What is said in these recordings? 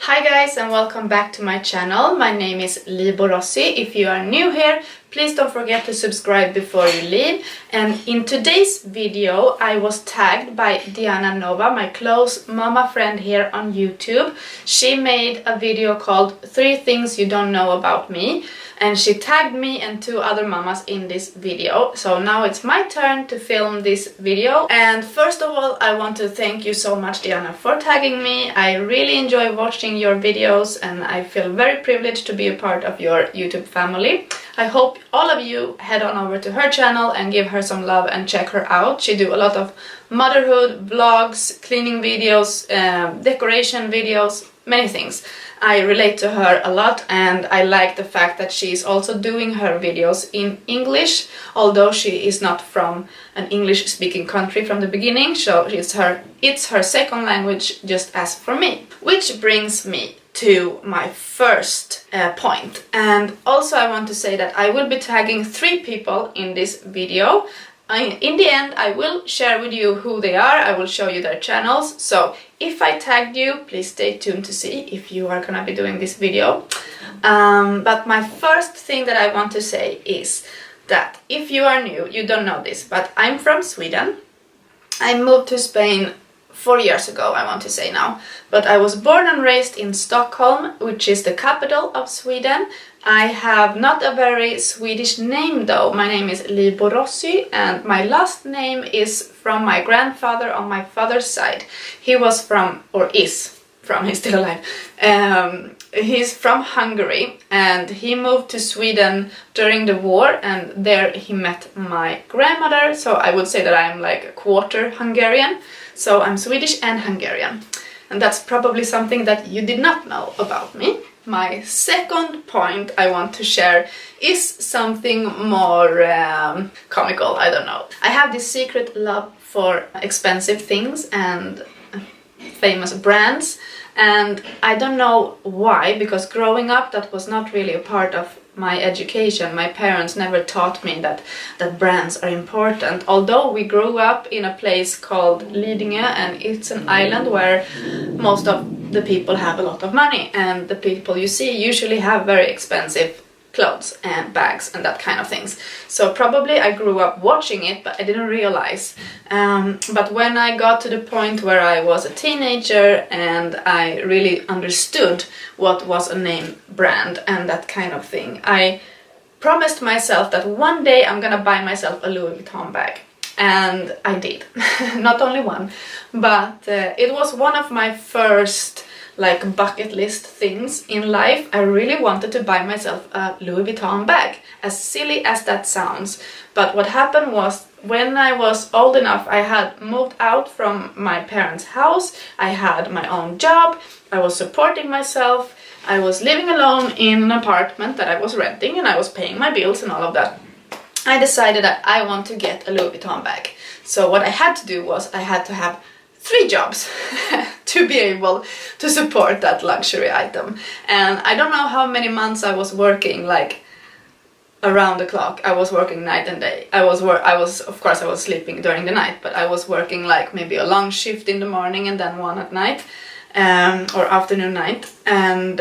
Hi guys and welcome back to my channel. My name is Lii Borossy. If you are new here, please don't forget to subscribe before you leave. And in today's video I was tagged by Diana Nova, my close mama friend here on YouTube. She made a video called 3 Things You Don't Know About Me. And she tagged me and 2 other mamas in this video. So now it's my turn to film this video. And first of all, I want to thank you so much, Diana, for tagging me. I really enjoy watching your videos and I feel very privileged to be a part of your YouTube family. I hope all of you head on over to her channel and give her some love and check her out. She do a lot of motherhood vlogs, cleaning videos, decoration videos, many things. I relate to her a lot and I like the fact that she's also doing her videos in English, although she is not from an English-speaking country from the beginning, so it's her second language just as for me. Which brings me to my first point. And also I want to say that I will be tagging 3 people in this video. In the end, I will share with you who they are, I will show you their channels, so if I tagged you, please stay tuned to see if you are gonna be doing this video. But my first thing that I want to say is that if you are new, you don't know this, but I'm from Sweden. I moved to Spain 4 years ago, I want to say now, but I was born and raised in Stockholm, which is the capital of Sweden. I have not a very Swedish name though. My name is Lii Borossy and my last name is from my grandfather on my father's side. He was from, or is from, he's still alive. He's from Hungary and he moved to Sweden during the war and there he met my grandmother, so I would say that I'm like a quarter Hungarian. So I'm Swedish and Hungarian. And that's probably something that you did not know about me. My second point I want to share is something more comical, I don't know. I have this secret love for expensive things and famous brands, and I don't know why, because growing up that was not really a part of my education. My parents never taught me that brands are important, although we grew up in a place called Lidingö and it's an island where most of the people have a lot of money and the people you see usually have very expensive clothes and bags and that kind of things. So probably I grew up watching it, but I didn't realize. But when I got to the point where I was a teenager and I really understood what was a name brand and that kind of thing, I promised myself that one day I'm gonna buy myself a Louis Vuitton bag. And I did. Not only one, but it was one of my first like bucket list things in life. I really wanted to buy myself a Louis Vuitton bag, as silly as that sounds. But what happened was, when I was old enough, I had moved out from my parents' house, I had my own job, I was supporting myself, I was living alone in an apartment that I was renting and I was paying my bills and all of that. I decided that I want to get a Louis Vuitton bag. So what I had to do was I had to have 3 jobs to be able to support that luxury item. And I don't know how many months I was working like around the clock. I was working night and day. Of course I was sleeping during the night, but I was working like maybe a long shift in the morning and then one at night, or afternoon night. And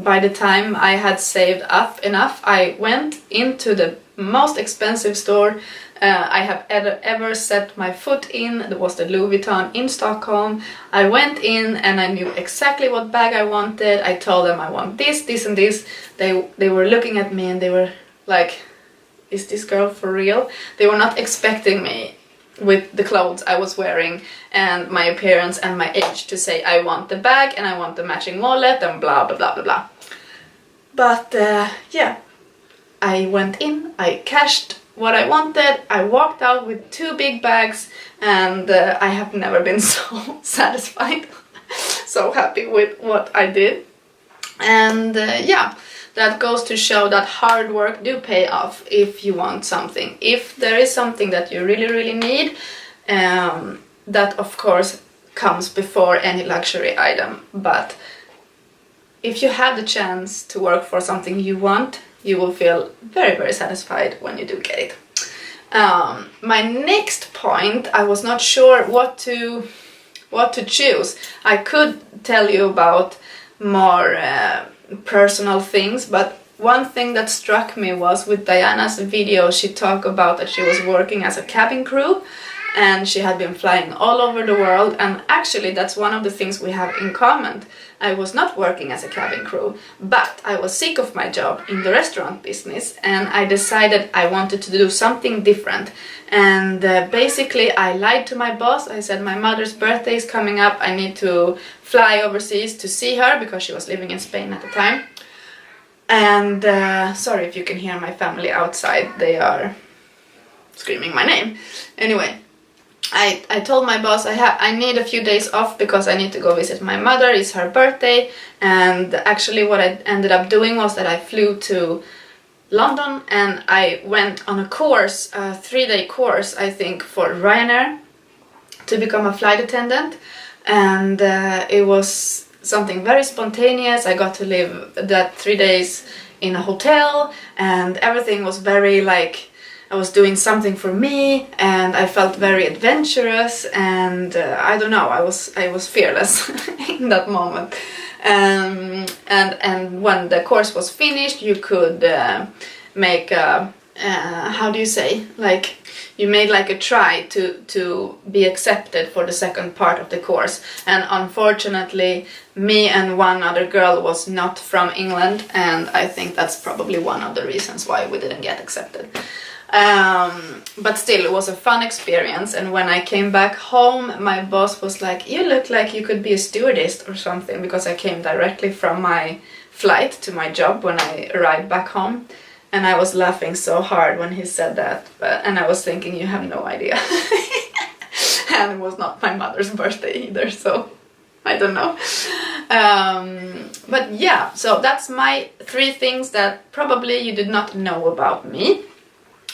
by the time I had saved up enough, I went into the most expensive store I have ever set my foot in. It was the Louis Vuitton in Stockholm. I went in and I knew exactly what bag I wanted. I told them I want this, this and this. They were looking at me and they were like, is this girl for real? They were not expecting me with the clothes I was wearing and my appearance and my age to say I want the bag and I want the matching wallet and blah blah blah blah blah. But yeah, I went in, I cashed what I wanted, I walked out with 2 big bags and I have never been so satisfied, so happy with what I did. And yeah, that goes to show that hard work do pay off if you want something. If there is something that you really need, that of course comes before any luxury item, but if you have the chance to work for something you want, you will feel very satisfied when you do get it. My next point, I was not sure what to choose. I could tell you about more personal things, but one thing that struck me was with Diana's video, she talked about that she was working as a cabin crew and she had been flying all over the world, and actually that's one of the things we have in common. I was not working as a cabin crew, but I was sick of my job in the restaurant business and I decided I wanted to do something different. And basically I lied to my boss. I said my mother's birthday is coming up, I need to fly overseas to see her because she was living in Spain at the time. And sorry if you can hear my family outside, they are screaming my name. Anyway, I told my boss I need a few days off because I need to go visit my mother, it's her birthday. And actually what I ended up doing was that I flew to London and I went on a course, a 3-day course I think, for Ryanair to become a flight attendant. And it was something very spontaneous. I got to live that 3 days in a hotel and everything was very like I was doing something for me and I felt very adventurous, and I don't know, I was fearless in that moment. And when the course was finished, you could make a how do you say, like you made like a try to be accepted for the second part of the course. And unfortunately me and one other girl was not from England, and I think that's probably one of the reasons why we didn't get accepted. But still, it was a fun experience, and when I came back home my boss was like, you look like you could be a stewardess or something, because I came directly from my flight to my job when I arrived back home. And I was laughing so hard when he said that, and I was thinking, you have no idea. And it was not my mother's birthday either, so I don't know. But yeah, so that's my 3 things that probably you did not know about me.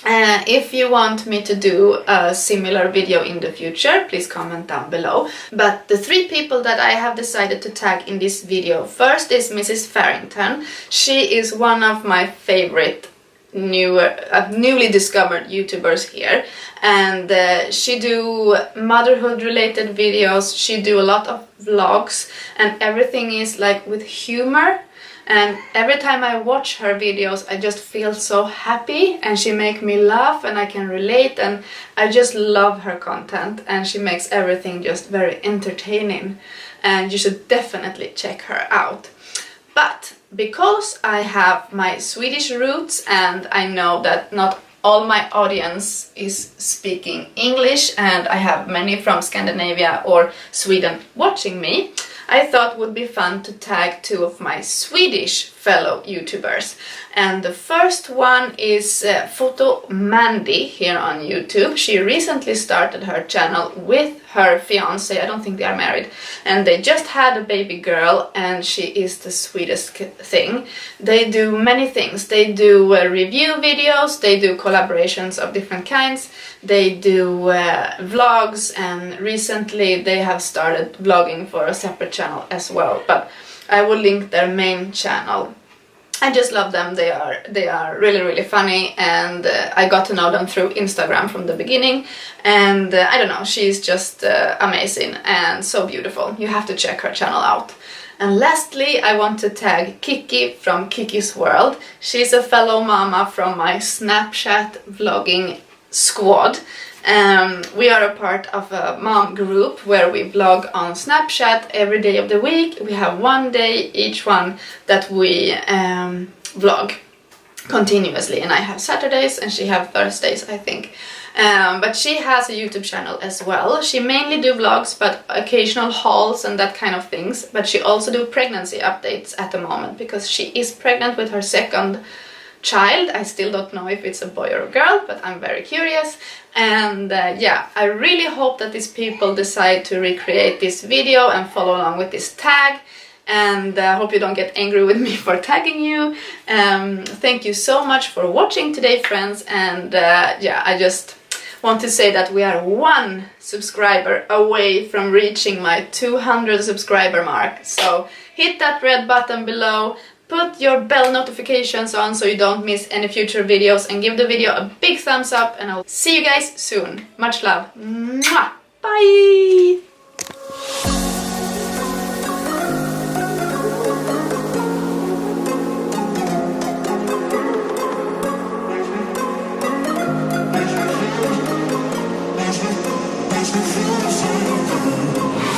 If you want me to do a similar video in the future, please comment down below. But the 3 people that I have decided to tag in this video, first is Mrs. Farrington. She is one of my favorite newly discovered YouTubers here, and she do motherhood related videos, she do a lot of vlogs, and everything is like with humor. And every time I watch her videos I just feel so happy, and she makes me laugh and I can relate, and I just love her content, and she makes everything just very entertaining, and you should definitely check her out. But because I have my Swedish roots and I know that not all my audience is speaking English, and I have many from Scandinavia or Sweden watching me, I thought it would be fun to tag 2 of my Swedish fellow YouTubers. And the first one is Fotomandy here on YouTube. She recently started her channel with her fiance, I don't think they are married, and they just had a baby girl, and she is the sweetest thing. They do many things. They do review videos, they do collaborations of different kinds, they do vlogs, and recently they have started vlogging for a separate channel as well, but I will link their main channel. I just love them. They are really funny, and I got to know them through Instagram from the beginning, and I don't know, she's just amazing and so beautiful. You have to check her channel out. And lastly, I want to tag Kiki from Kickis Värld. She's a fellow mama from my Snapchat vlogging squad. We are a part of a mom group where we vlog on Snapchat every day of the week. We have 1 day each one that we vlog continuously, and I have Saturdays and she have Thursdays, I think. But she has a YouTube channel as well. She mainly do vlogs, but occasional hauls and that kind of things. But she also do pregnancy updates at the moment, because she is pregnant with her 2nd child. I still don't know if it's a boy or a girl, but I'm very curious. And yeah, I really hope that these people decide to recreate this video and follow along with this tag. And I hope you don't get angry with me for tagging you. Thank you so much for watching today, friends. And yeah, I just want to say that we are 1 subscriber away from reaching my 200 subscriber mark. So hit that red button below. Put your bell notifications on so you don't miss any future videos, and give the video a big thumbs up, and I'll see you guys soon. Much love. Mwah! Bye!